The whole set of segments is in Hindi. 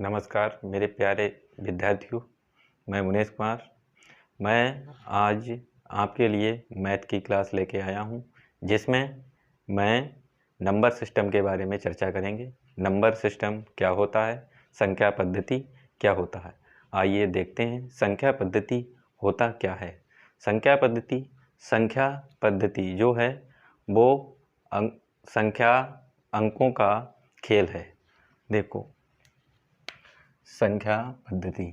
नमस्कार मेरे प्यारे विद्यार्थियों, मैं मुनेश कुमार। मैं आज आपके लिए मैथ की क्लास लेके आया हूं, जिसमें मैं नंबर सिस्टम के बारे में चर्चा करेंगे। नंबर सिस्टम क्या होता है, संख्या पद्धति क्या होता है। आइए देखते हैं संख्या पद्धति होता क्या है। संख्या पद्धति जो है वो संख्या अंकों का खेल है। देखो, संख्या पद्धति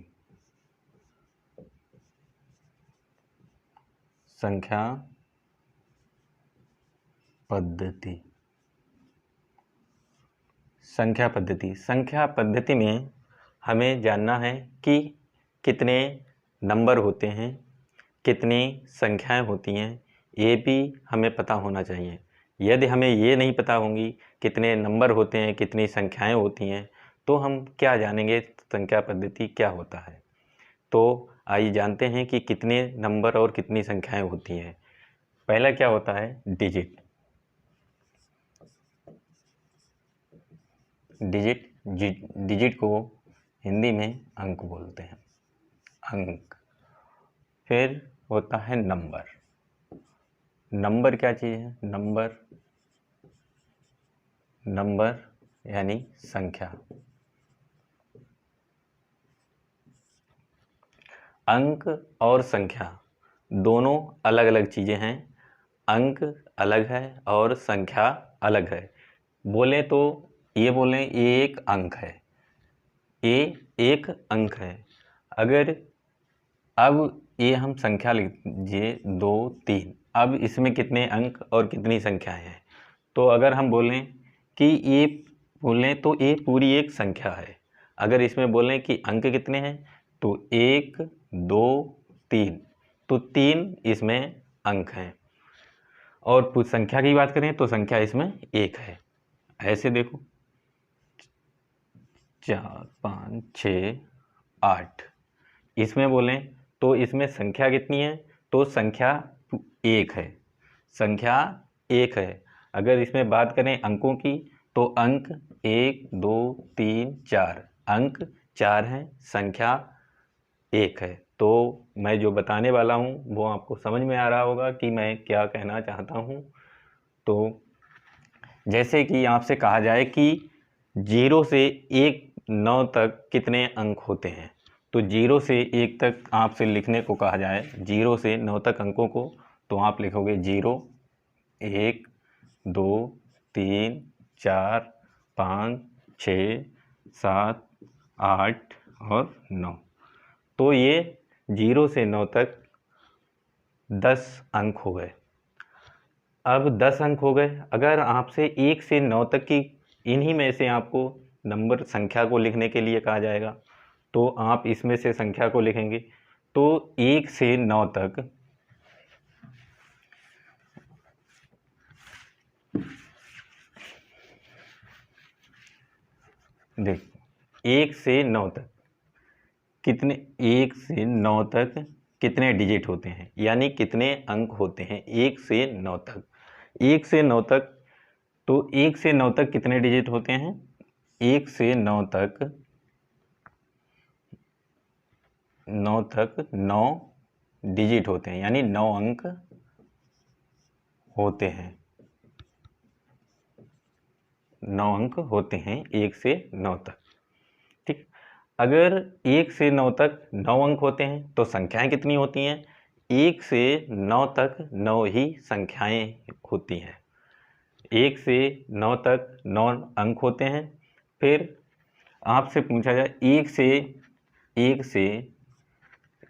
संख्या पद्धति में हमें जानना है कि कितने नंबर होते हैं, कितनी संख्याएं होती हैं, ये भी हमें पता होना चाहिए। यदि हमें ये नहीं पता होंगी कितने नंबर होते हैं, कितनी संख्याएं होती हैं, तो हम क्या जानेंगे संख्या पद्धति क्या होता है। तो आइए जानते हैं कि कितने नंबर और कितनी संख्याएं होती हैं। पहला क्या होता है, डिजिट। डिजिट को हिंदी में अंक बोलते हैं, अंक। फिर होता है नंबर। नंबर क्या चीज़ है, नंबर यानी संख्या। अंक और संख्या दोनों अलग अलग चीज़ें हैं। अंक अलग है और संख्या अलग है। बोले तो ये बोलें ये एक अंक है, ये एक अंक है। अगर अब ये हम संख्या लिख दीजिए 2, 3। अब इसमें कितने अंक और कितनी संख्याएं हैं। तो अगर हम बोलें कि ये बोलें तो ये पूरी एक संख्या है। अगर इसमें बोलें कि अंक कितने हैं तो 1, 2, 3, तो 3 इसमें अंक हैं। और संख्या की बात करें तो संख्या इसमें 1 है। ऐसे देखो 4, 5, 6, 8। इसमें बोलें तो इसमें संख्या कितनी है, तो संख्या 1 है, संख्या 1 है। अगर इसमें बात करें अंकों की तो अंक 1, 2, 3, 4, अंक 4 हैं, संख्या 1 है। तो मैं जो बताने वाला हूँ वो आपको समझ में आ रहा होगा कि मैं क्या कहना चाहता हूँ। तो जैसे कि आपसे कहा जाए कि 0 से 9 तक कितने अंक होते हैं, तो 0 से 1 तक आपसे लिखने को कहा जाए, 0 से 9 तक अंकों को, तो आप लिखोगे 0, 1, 2, 3, 4, 5, 6, 7, 8 और 9। तो ये 0 से 9 तक 10 अंक हो गए। अब 10 अंक हो गए। अगर आपसे 1 से 9 तक की इन्हीं में से आपको नंबर संख्या को लिखने के लिए कहा जाएगा, तो आप इसमें से संख्या को लिखेंगे। तो 1 से 9 तक देख 1 से 9 तक कितने 1 से 9 तक कितने डिजिट होते हैं, यानी कितने अंक होते हैं 1 से 9 तक। 1 से 9 तक, तो 1 से 9 तक कितने डिजिट होते हैं, 1 से 9 तक 9 डिजिट होते हैं, यानी 9 अंक होते हैं। 9 अंक होते हैं 1 से 9 तक। ठीक। अगर 1 से 9 तक 9 अंक होते हैं तो संख्याएं कितनी होती हैं, 1 से 9 तक 9 ही संख्याएं होती हैं। 1 से 9 तक 9 अंक होते हैं। फिर आपसे पूछा जाए 1 से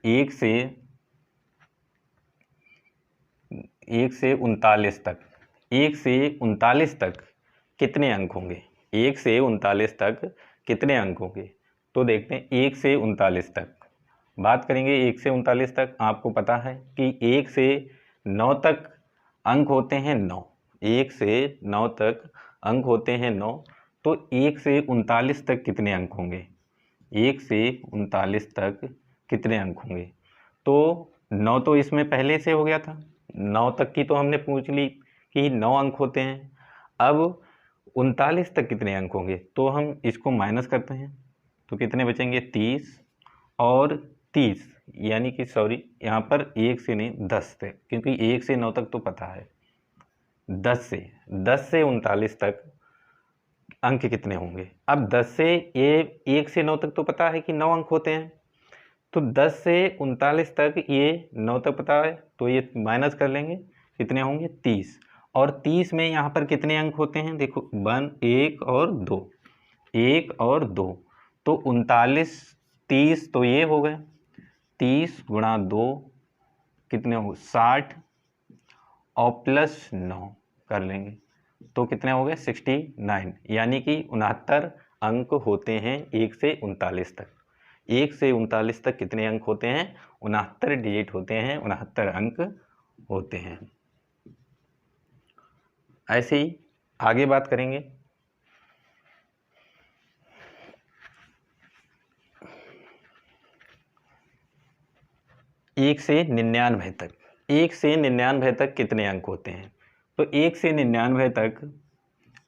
39 तक, 1 से 39 तक कितने अंक होंगे, 1 से 39 तक कितने अंक होंगे। तो देखते हैं 1 से 39 तक बात करेंगे। 1 से 39 तक आपको पता है कि 1 से 9 तक अंक होते हैं 9, 1 से 9 तक अंक होते हैं 9। तो 1 से 39 तक कितने अंक होंगे, 1 से 39 तक कितने अंक होंगे। तो 9 तो इसमें पहले से हो गया था, 9 तक की तो हमने पूछ ली कि 9 अंक होते हैं। अब 39 तक कितने अंक होंगे, तो हम इसको माइनस करते हैं। तो कितने बचेंगे 30 और 30, यानी कि सॉरी यहाँ पर 1 से नहीं 10 से, क्योंकि 1 से 9 तक तो पता है। 10 से 39 तक अंक कितने होंगे। अब 10 से ये 1 से 9 तक तो पता है कि 9 अंक होते हैं, तो 10 से 39 तक ये 9 तक पता है, तो ये माइनस कर लेंगे, कितने होंगे 30। और 30 में यहाँ पर कितने अंक होते हैं, देखो 1 और 2, 1 और 2, तो 39 30, तो ये हो गए 30 गुणा 2 कितने हो 60 और प्लस 9 कर लेंगे, तो कितने हो गए 69, यानी कि 69 अंक होते हैं 1 से 39 तक। 1 से 39 तक कितने अंक होते हैं, 69 डिजिट होते हैं, 69 अंक होते हैं। ऐसे ही आगे बात करेंगे। एक से 99 तक, 1 से 99 तक कितने अंक होते हैं, तो 1 से 99 तक,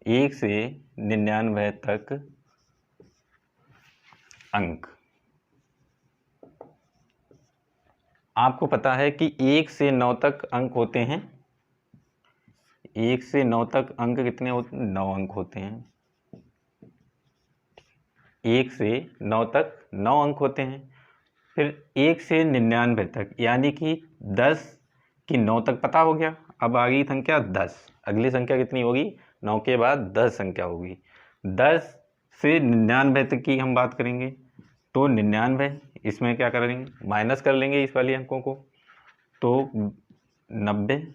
1 से 99 तक अंक आपको पता है कि 1 से 9 तक अंक होते हैं। 1 से 9 तक अंक कितने होते हैं, 9 अंक होते हैं। 1 से 9 तक 9 अंक होते हैं। फिर 1 से 99 तक, यानी कि 10 की 9 तक पता हो गया। अब आ गई संख्या 10, अगली संख्या कितनी होगी, 9 के बाद 10 संख्या होगी। 10 से 99 तक की हम बात करेंगे, तो 99 इसमें क्या करेंगे, माइनस कर लेंगे इस वाली अंकों को, तो 90।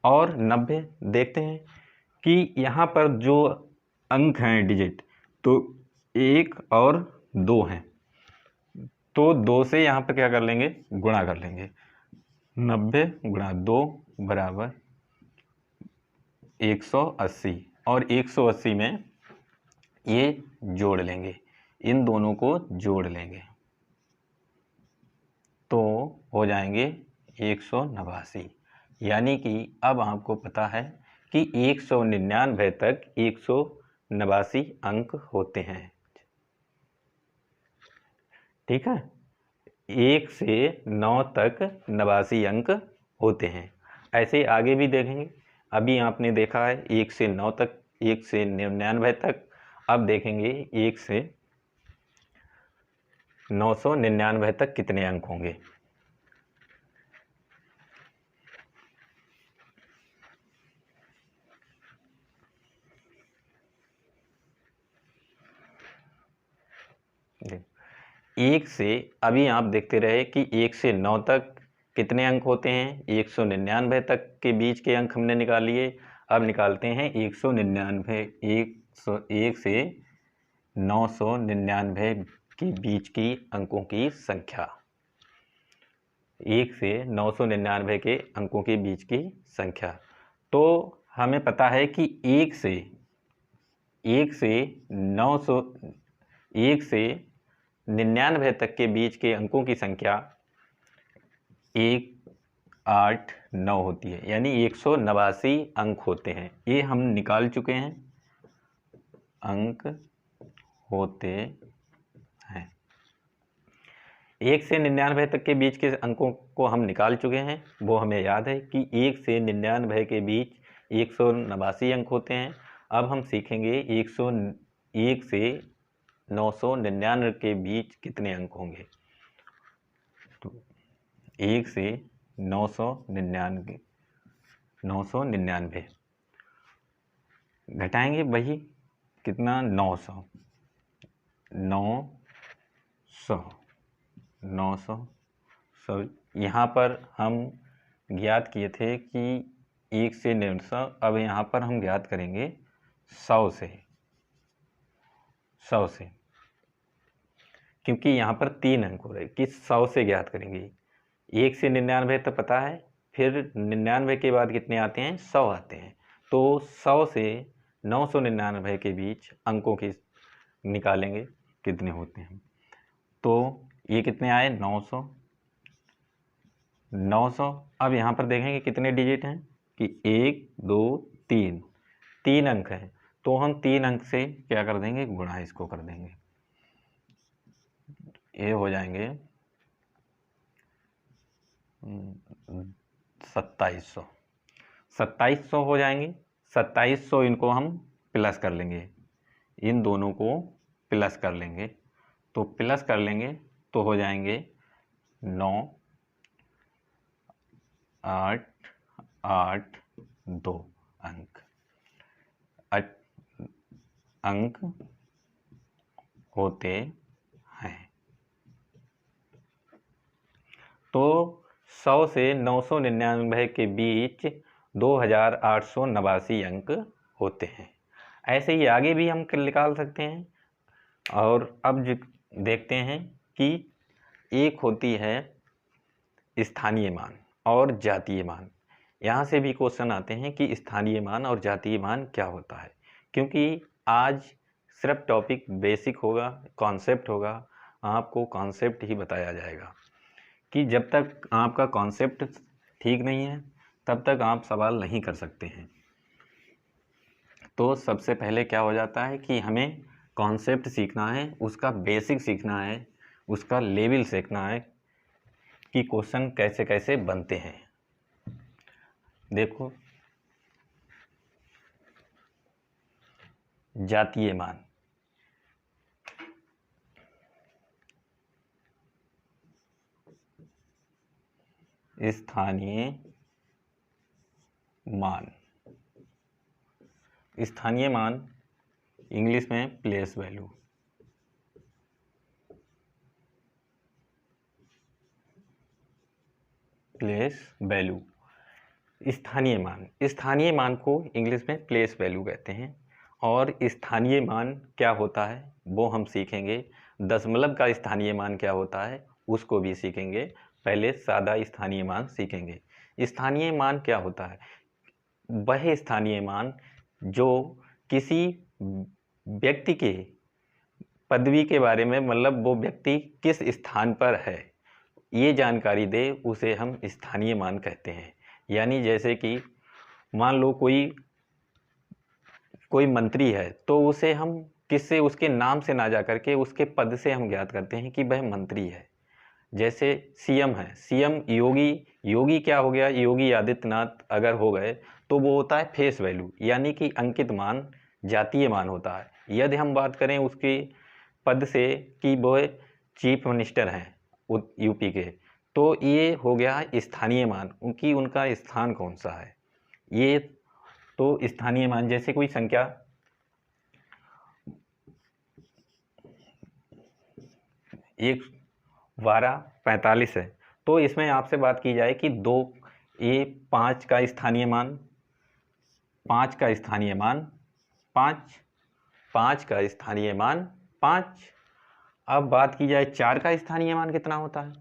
और 90 देखते हैं कि यहाँ पर जो अंक हैं डिजिट, तो 1 और 2 हैं, तो 2 से यहाँ पर क्या कर लेंगे, गुणा कर लेंगे। 90 गुणा 2 बराबर 180, और 180 में ये जोड़ लेंगे, इन दोनों को जोड़ लेंगे, तो हो जाएंगे 189। यानी कि अब आपको पता है कि 199 तक 189 अंक होते हैं। ठीक है, 1 से 9 तक 89 अंक होते हैं। ऐसे आगे भी देखेंगे। अभी आपने देखा है 1 से 9 तक, 1 से 99 तक, अब देखेंगे 1 से 999 तक कितने अंक होंगे। एक से, अभी आप देखते रहे कि 1 से 9 तक कितने अंक होते हैं, 199 तक के बीच के अंक हमने निकाल लिए। अब निकालते हैं 199, 1 से 999 के बीच की अंकों की संख्या। 1 से 999 के अंकों के बीच की संख्या, तो हमें पता है कि 1 से 99 तक के बीच के अंकों की संख्या 1, 8, 9 होती है, यानी 189 अंक होते हैं। ये हम निकाल चुके हैं, अंक होते हैं। 1 से 99 तक के बीच के अंकों को हम निकाल चुके हैं, वो हमें याद है कि 1 से 99 के बीच 189 अंक होते हैं। अब हम सीखेंगे 1 से 999 के बीच कितने अंक होंगे। तो 1 से 999 घटाएंगे, वही कितना 900 यहाँ पर हम ज्ञात किए थे कि 1 से 900, अब यहाँ पर हम ज्ञात करेंगे 100 से, क्योंकि यहाँ पर 3 अंक हो रहे, कि 100 से ज्ञात करेंगे। 1 से 99 तो पता है, फिर 99 के बाद कितने आते हैं, 100 आते हैं, तो 100 से 999 के बीच अंकों की निकालेंगे कितने होते हैं। तो ये कितने आए, 900। अब यहाँ पर देखेंगे कितने डिजिट हैं, कि 1, 2, 3 अंक हैं, तो हम 3 अंक से क्या कर देंगे, गुणा इसको कर देंगे। ये हो जाएंगे 2700। 2700 हो जाएंगे। 2700 इनको हम प्लस कर लेंगे, इन दोनों को प्लस कर लेंगे, तो प्लस कर लेंगे तो हो जाएंगे 9 8 8 2 अंक। अंक होते हैं। तो 100 से 999 के बीच 2889 अंक होते हैं। ऐसे ही आगे भी हम निकाल सकते हैं। और अब देखते हैं कि एक होती है स्थानीय मान और जातीय मान। यहाँ से भी क्वेश्चन आते हैं कि स्थानीय मान और जातीय मान क्या होता है, क्योंकि आज सिर्फ टॉपिक बेसिक होगा, कॉन्सेप्ट होगा, आपको कॉन्सेप्ट ही बताया जाएगा कि जब तक आपका कॉन्सेप्ट ठीक नहीं है तब तक आप सवाल नहीं कर सकते हैं। तो सबसे पहले क्या हो जाता है कि हमें कॉन्सेप्ट सीखना है, उसका बेसिक सीखना है, उसका लेवल सीखना है कि क्वेश्चन कैसे कैसे बनते हैं। देखो, जातीय मान, स्थानीय मान। स्थानीय मान इंग्लिश में प्लेस वैल्यू। प्लेस वैल्यू, स्थानीय मान। स्थानीय मान को इंग्लिश में प्लेस वैल्यू कहते हैं। और स्थानीय मान क्या होता है वो हम सीखेंगे। दशमलव का स्थानीय मान क्या होता है उसको भी सीखेंगे। पहले सादा स्थानीय मान सीखेंगे। स्थानीय मान क्या होता है? वह स्थानीय मान जो किसी व्यक्ति के पदवी के बारे में, मतलब वो व्यक्ति किस स्थान पर है, ये जानकारी दे, उसे हम स्थानीय मान कहते हैं। यानी जैसे कि मान लो कोई मंत्री है तो उसे हम किससे, उसके नाम से ना जा करके उसके पद से हम ज्ञात करते हैं कि वह मंत्री है। जैसे सीएम है, सीएम योगी, योगी क्या हो गया, योगी आदित्यनाथ अगर हो गए तो वो होता है फेस वैल्यू, यानी कि अंकित मान, जातीय मान होता है। यदि हम बात करें उसके पद से कि वो चीफ मिनिस्टर हैं यूपी के, तो ये हो गया स्थानीय मान, उनकी उनका स्थान कौन सा है। ये तो स्थानीय मान। जैसे कोई संख्या 1245 है, तो इसमें आपसे बात की जाए कि 2, ये 5 का स्थानीय मान, 5 का स्थानीय मान 5, 5 का स्थानीय मान 5। अब बात की जाए 4 का स्थानीय मान कितना होता है,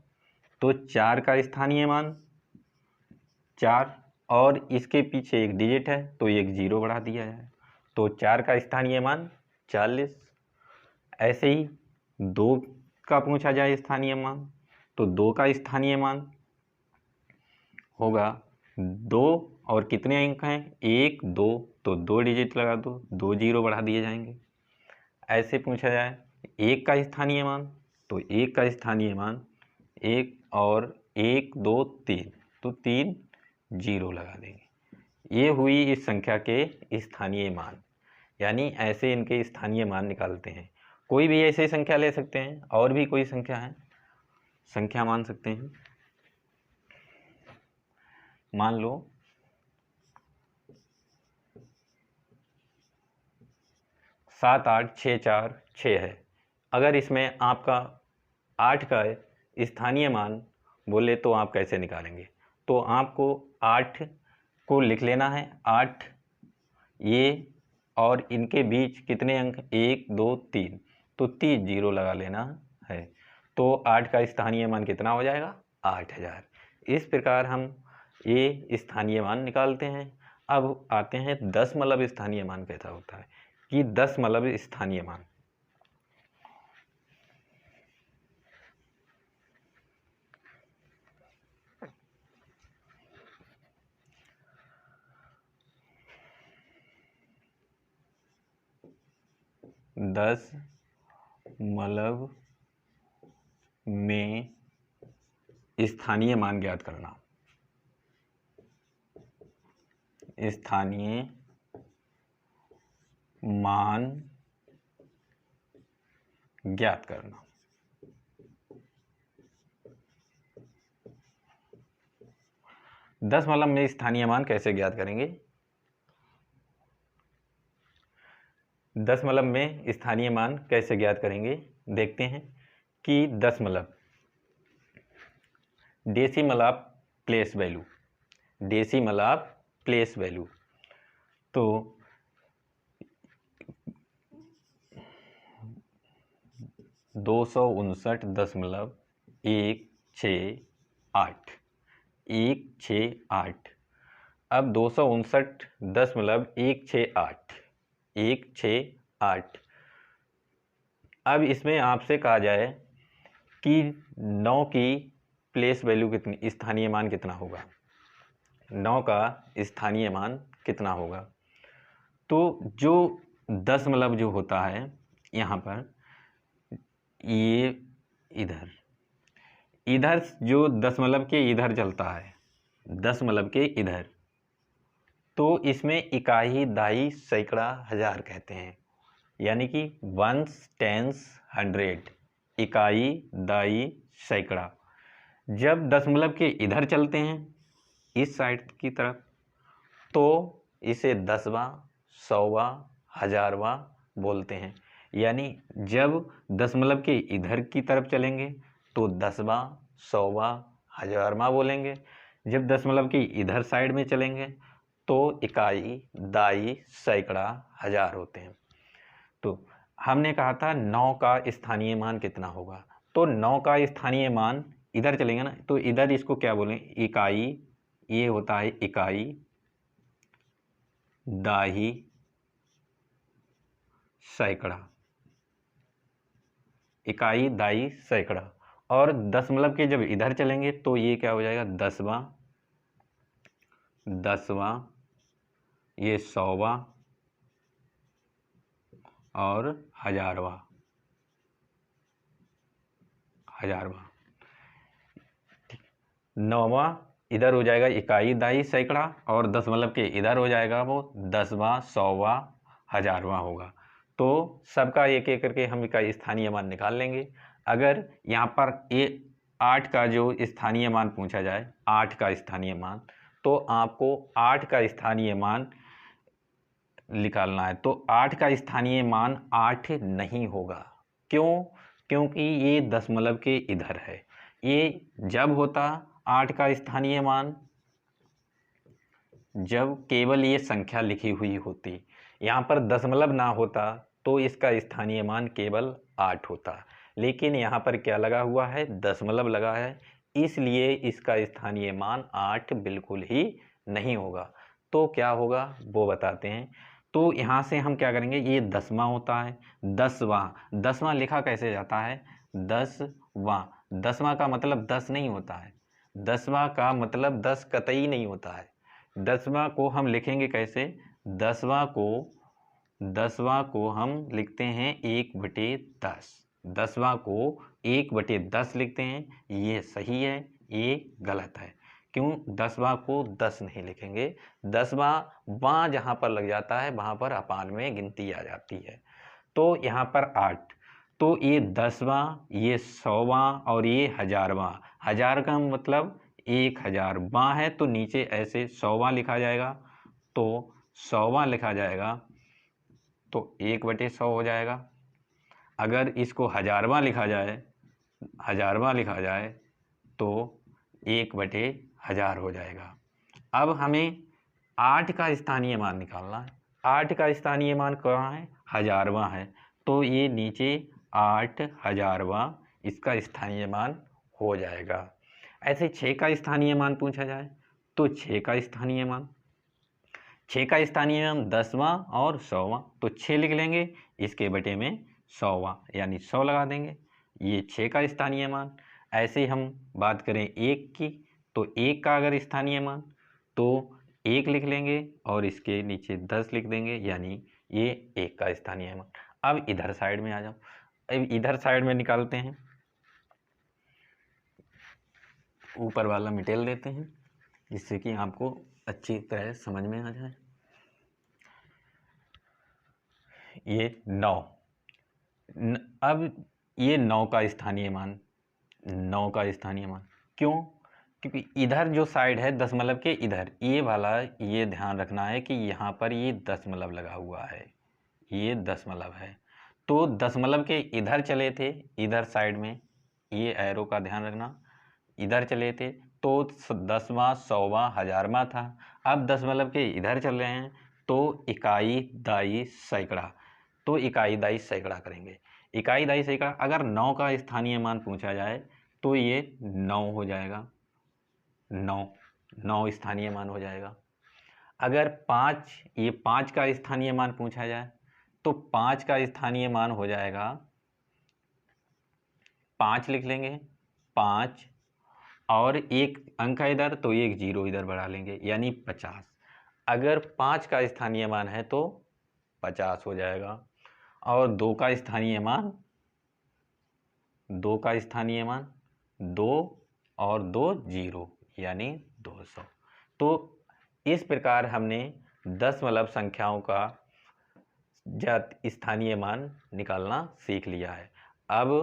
तो 4 का स्थानीय मान 4, और इसके पीछे एक डिजिट है तो एक जीरो बढ़ा दिया जाए, तो 4 का स्थानीय मान 40। ऐसे ही 2 का पूछा जाए स्थानीय मान, तो 2 का स्थानीय मान होगा 2, और कितने अंक हैं 1 2, तो 2 डिजिट लगा दो, 2 जीरो बढ़ा दिए जाएंगे। ऐसे पूछा जाए 1 का स्थानीय मान, तो 1 का स्थानीय मान 1, और 1 2 3, तो 3 जीरो लगा देंगे। ये हुई इस संख्या के स्थानीय मान, यानी ऐसे इनके स्थानीय मान निकालते हैं। कोई भी ऐसे संख्या ले सकते हैं, और भी कोई संख्या है, संख्या मान सकते हैं। मान लो 7 8 6 4 6 है। अगर इसमें आपका 8 का स्थानीय मान बोले तो आप कैसे निकालेंगे, तो आपको 8 को लिख लेना है, 8 ये, और इनके बीच कितने अंक 1 2 3, तो 3 जीरो लगा लेना है, तो 8 का स्थानीय मान कितना हो जाएगा 8000। इस प्रकार हम ये स्थानीय मान निकालते हैं। अब आते हैं दशमलव स्थानीय मान कैसा होता है, कि दशमलव स्थानीय मान। दशमलव में स्थानीय मान ज्ञात करना। स्थानीय मान ज्ञात करना। दशमलव में स्थानीय मान कैसे ज्ञात करेंगे? दशमलव में स्थानीय मान कैसे ज्ञात करेंगे देखते हैं कि दशमलव decimal of place value, decimal of place value. तो 259.168 अब 259.168 अब इसमें आपसे कहा जाए कि 9 की प्लेस वैल्यू कितनी, स्थानीय मान कितना होगा, 9 का स्थानीय मान कितना होगा। तो जो दशमलव जो होता है यहाँ पर, ये इधर जो दशमलव के इधर चलता है, दशमलव के इधर, तो इसमें इकाई, दाई, सैकड़ा, हजार कहते हैं, यानी कि वंस, टेंस, 100, इकाई, दाई, सैकड़ा। जब दशमलव के इधर चलते हैं इस साइड की तरफ, तो इसे दसवां, सौवां, हजारवां बोलते हैं। यानी जब दशमलव के इधर की तरफ चलेंगे तो दसवां, सौवां, हजारवां बोलेंगे। जब दशमलव के इधर साइड में चलेंगे तो इकाई, दाई, सैकड़ा, हजार होते हैं। तो हमने कहा था 9 का स्थानीय मान कितना होगा, तो 9 का स्थानीय मान इधर चलेंगे ना, तो इधर इसको क्या बोलें, इकाई, ये होता है इकाई, दाही, सैकड़ा, इकाई, दाई, सैकड़ा। और दशमलव के जब इधर चलेंगे तो ये क्या हो जाएगा, दसवां, ये सौवां और हजारवां। नौवां इधर हो जाएगा इकाई, दाई, सैकड़ा, और दशमलव के इधर हो जाएगा वो दसवां, सौवां, हजारवां होगा। तो सबका एक एक करके हम इकाई स्थानीय मान निकाल लेंगे। अगर यहाँ पर 8 का जो स्थानीय मान पूछा जाए, 8 का स्थानीय मान, तो आपको 8 का स्थानीय मान निकालना है। तो 8 का स्थानीय मान 8 नहीं होगा। क्यों? क्योंकि ये दशमलव के इधर है। ये जब होता 8 का स्थानीय मान जब केवल ये संख्या लिखी हुई होती, यहाँ पर दशमलव ना होता तो इसका स्थानीय मान केवल 8 होता। लेकिन यहाँ पर क्या लगा हुआ है, दशमलव लगा है, इसलिए इसका स्थानीय मान 8 बिल्कुल ही नहीं होगा। तो क्या होगा वो बताते हैं। तो यहाँ से हम क्या करेंगे, ये दसवां होता है, दसवां लिखा कैसे जाता है, दसवां का मतलब 10 नहीं होता है, दसवां का मतलब 10 कतई नहीं होता है। दसवां को हम लिखेंगे कैसे, दसवां को हम लिखते हैं 1/10, दसवां को 1/10 लिखते हैं। ये सही है, ये गलत है। क्यों? दसवां को 10 नहीं लिखेंगे, दसवां वहाँ जहाँ पर लग जाता है वहाँ पर अपान में गिनती आ जाती है। तो यहाँ पर 8, तो ये दसवां, ये सौवां और ये हजारवां। हजार का मतलब 1000वां है, तो नीचे ऐसे सौवां लिखा जाएगा, तो सौवां लिखा जाएगा तो 1/100 हो जाएगा। अगर इसको हजारवां लिखा जाए तो 1/1000 हो जाएगा। अब हमें 8 का स्थानीय मान निकालना है। 8 का स्थानीय मान कहाँ है, हजारवां है, तो ये नीचे 8 हजारवां इसका स्थानीय मान हो जाएगा। ऐसे 6 का स्थानीय मान पूछा जाए तो 6 का स्थानीय मान, 6 का स्थानीय मान दसवां और सौवां, तो 6 लिख लेंगे, इसके बटे में सौवां यानी 100 लगा देंगे, ये 6 का स्थानीय मान। ऐसे ही हम बात करें 1 की, तो 1 का अगर स्थानीय मान तो 1 लिख लेंगे और इसके नीचे 10 लिख देंगे, यानी ये 1 का स्थानीय मान। अब इधर साइड में आ जाओ, अब इधर साइड में निकालते हैं। ऊपर वाला मिटेल देते हैं जिससे कि आपको अच्छी तरह समझ में आ जाए। ये 9, अब ये 9 का स्थानीय मान, 9 का स्थानीय मान क्यों? क्योंकि इधर जो साइड है दशमलव के इधर, ये वाला ये ध्यान रखना है कि यहाँ पर ये दशमलव लगा हुआ है, ये दशमलव है। तो दशमलव के इधर चले थे, इधर साइड में ये एरो का ध्यान रखना, इधर चले थे तो 10वां 100वां 1000वां था। अब दशमलव के इधर चल रहे हैं तो इकाई दाई सैकड़ा, तो इकाई दाई सैकड़ा करेंगे। इकाई दाई सैकड़ा, अगर 9 का स्थानीय मान पूछा जाए तो ये 9 हो जाएगा, 9 स्थानीय मान हो जाएगा। अगर 5, ये 5 का स्थानीय मान पूछा जाए तो 5 का स्थानीय मान हो जाएगा, 5 लिख लेंगे, 5 और एक अंक है इधर तो एक जीरो इधर बढ़ा लेंगे यानी 50। अगर 5 का स्थानीय मान है तो 50 हो जाएगा। और 2 का स्थानीय मान, 2 का स्थानीय मान 2 और 2 जीरो यानी 200। तो इस प्रकार हमने दशमलव संख्याओं का स्थानीय मान निकालना सीख लिया है। अब